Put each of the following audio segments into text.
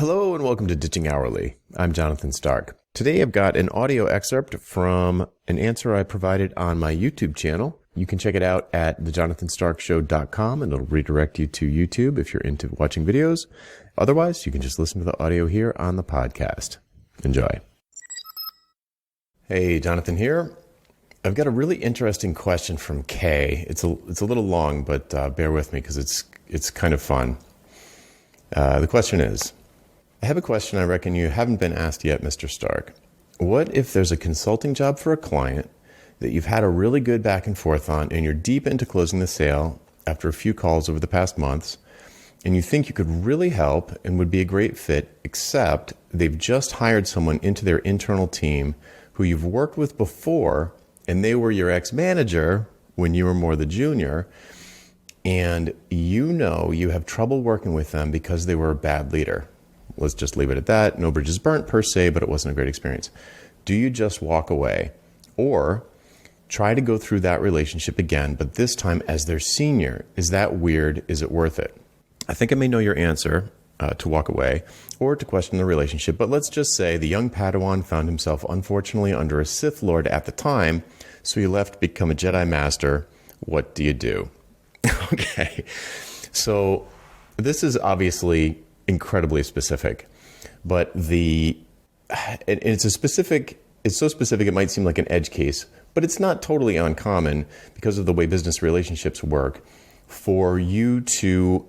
Hello and welcome to Ditching Hourly. I'm Jonathan Stark. Today I've got an audio excerpt from an answer I provided on my YouTube channel. You can check it out at thejonathanstarkshow.com and it'll redirect you to YouTube if you're into watching videos. Otherwise, you can just listen to the audio here on the podcast. Enjoy. Hey, Jonathan here. I've got a really interesting question from Kay. It's a little long, but bear with me because it's kind of fun. The question is, I have a question I reckon you haven't been asked yet, Mr. Stark. What if there's a consulting job for a client that you've had a really good back and forth on and you're deep into closing the sale after a few calls over the past months and you think you could really help and would be a great fit, except they've just hired someone into their internal team who you've worked with before and they were your ex-manager when you were more the junior, and you know you have trouble working with them because they were a bad leader. Let's just leave it at that. No bridges burnt per se, but it wasn't a great experience. Do you just walk away or try to go through that relationship again, but this time as their senior? Is that weird? Is it worth it? I think I may know your answer, to walk away or to question the relationship, but let's just say the young Padawan found himself unfortunately under a Sith Lord at the time, so he left to become a Jedi Master. What do you do? Okay, so this is obviously incredibly specific, but it's so specific it might seem like an edge case, but it's not totally uncommon because of the way business relationships work for you to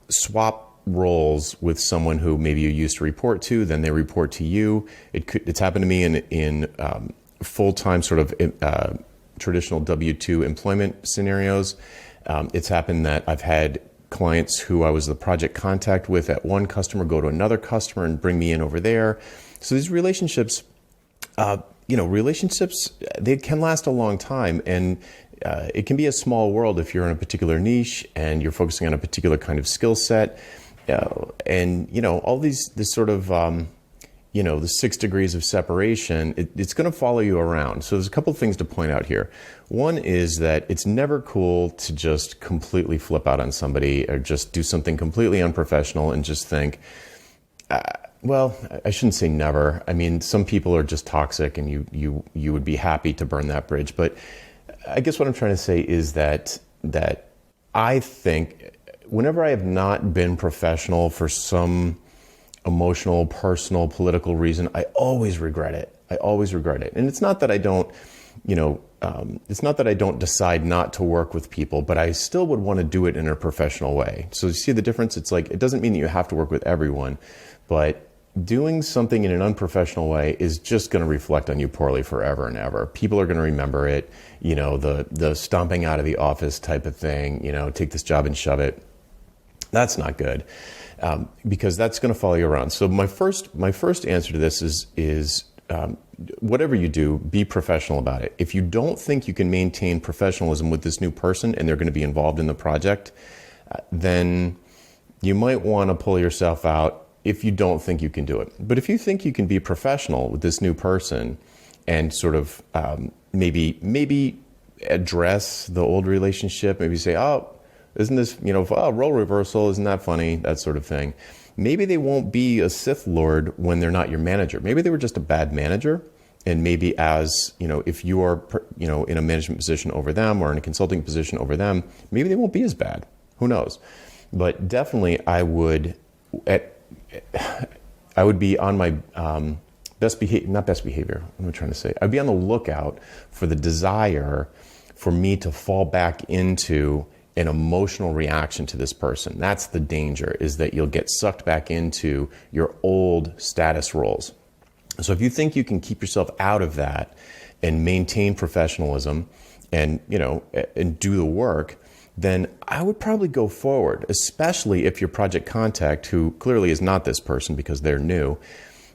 swap roles with someone who maybe you used to report to, then they report to you. It's happened to me in full-time sort of traditional W-2 employment scenarios. It's happened that I've had clients who I was the project contact with at one customer go to another customer and bring me in over there. So these relationships, they can last a long time, and it can be a small world if you're in a particular niche and you're focusing on a particular kind of skill set. And all this sort of, the 6 degrees of separation, it's going to follow you around. So there's a couple of things to point out here. One is that it's never cool to just completely flip out on somebody or just do something completely unprofessional and just think, well, I shouldn't say never. I mean, some people are just toxic and you would be happy to burn that bridge. But I guess what I'm trying to say is that I think whenever I have not been professional for some emotional, personal, political reason, I always regret it. And it's not that I don't, it's not that I don't decide not to work with people, but I still would want to do it in a professional way. So you see the difference? It's like, it doesn't mean that you have to work with everyone, but doing something in an unprofessional way is just going to reflect on you poorly forever and ever. People are going to remember it, the stomping out of the office type of thing, take this job and shove it. That's not good. Because that's going to follow you around. So my first answer to this is whatever you do, be professional about it. If you don't think you can maintain professionalism with this new person and they're going to be involved in the project, then you might want to pull yourself out if you don't think you can do it. But if you think you can be professional with this new person and sort of maybe address the old relationship, maybe say, isn't this, role reversal, isn't that funny? That sort of thing. Maybe they won't be a Sith Lord when they're not your manager. Maybe they were just a bad manager. And maybe as, if you are, in a management position over them or in a consulting position over them, maybe they won't be as bad. Who knows? But definitely I would be on my best behavior. What am I trying to say? I'd be on the lookout for the desire for me to fall back into an emotional reaction to this person. That's the danger, is that you'll get sucked back into your old status roles. So if you think you can keep yourself out of that and maintain professionalism and do the work, then I would probably go forward, especially if your project contact, who clearly is not this person because they're new,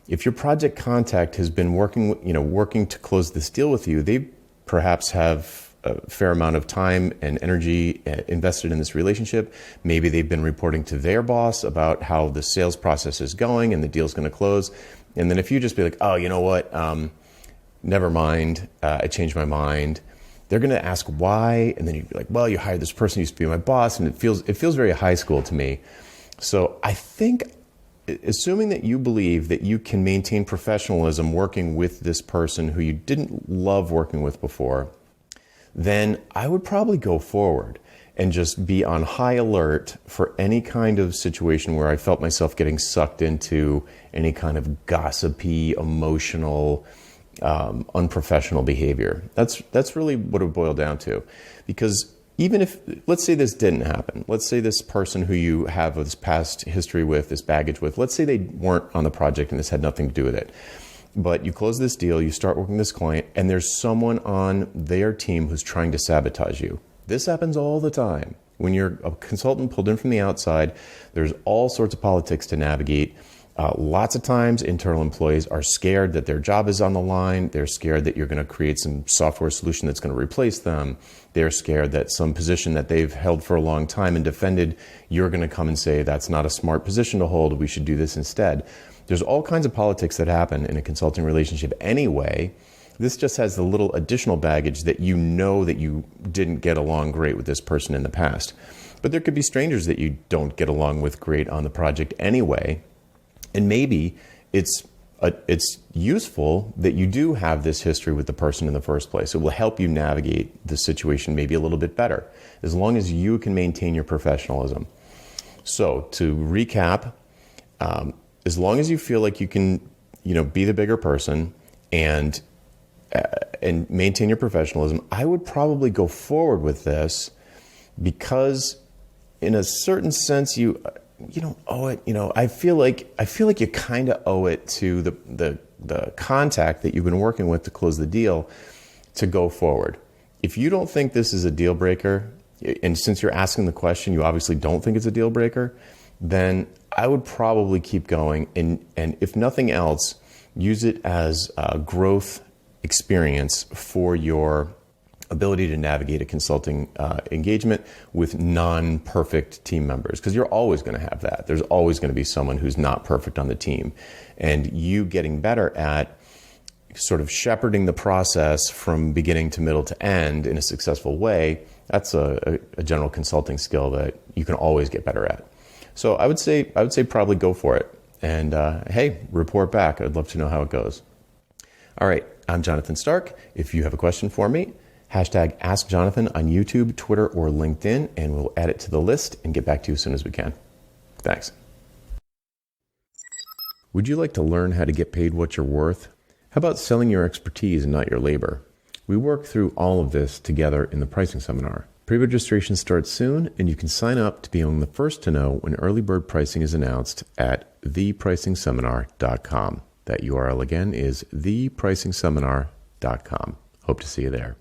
if your project contact has been working to close this deal with you, they perhaps have a fair amount of time and energy invested in this relationship. Maybe they've been reporting to their boss about how the sales process is going and the deal's going to close. And then if you just be like, oh, you know what? Never mind. I changed my mind. They're going to ask why. And then you'd be like, well, you hired this person who used to be my boss. And it feels very high school to me. So I think assuming that you believe that you can maintain professionalism working with this person who you didn't love working with before, then I would probably go forward and just be on high alert for any kind of situation where I felt myself getting sucked into any kind of gossipy, emotional, unprofessional behavior. That's really what it would boil down to. Because even if, let's say this didn't happen, let's say this person who you have this past history with, this baggage with, let's say they weren't on the project and this had nothing to do with it. But you close this deal, you start working with this client, and there's someone on their team who's trying to sabotage you. This happens all the time. When you're a consultant pulled in from the outside, there's all sorts of politics to navigate. Lots of times, internal employees are scared that their job is on the line. They're scared that you're going to create some software solution that's going to replace them. They're scared that some position that they've held for a long time and defended, you're going to come and say, that's not a smart position to hold. We should do this instead. There's all kinds of politics that happen in a consulting relationship anyway. This just has the little additional baggage that you know that you didn't get along great with this person in the past. But there could be strangers that you don't get along with great on the project anyway. And maybe it's useful that you do have this history with the person in the first place. It will help you navigate the situation maybe a little bit better, as long as you can maintain your professionalism. So to recap, as long as you feel like you can, be the bigger person and maintain your professionalism, I would probably go forward with this, because in a certain sense you don't owe it. I feel like you kind of owe it to the contact that you've been working with to close the deal to go forward. If you don't think this is a deal breaker, and since you're asking the question, you obviously don't think it's a deal breaker, then I would probably keep going. And if nothing else, use it as a growth experience for your ability to navigate a consulting engagement with non-perfect team members, because you're always going to have that. There's always going to be someone who's not perfect on the team, and you getting better at sort of shepherding the process from beginning to middle to end in a successful way, that's a general consulting skill that you can always get better at. So I would say probably go for it, and hey, report back. I'd love to know how it goes. All right, I'm Jonathan Stark. If you have a question for me, hashtag AskJonathan on YouTube, Twitter, or LinkedIn, and we'll add it to the list and get back to you as soon as we can. Thanks. Would you like to learn how to get paid what you're worth? How about selling your expertise and not your labor? We work through all of this together in the pricing seminar. Pre-registration starts soon, and you can sign up to be among the first to know when early bird pricing is announced at thepricingseminar.com. That URL again is thepricingseminar.com. Hope to see you there.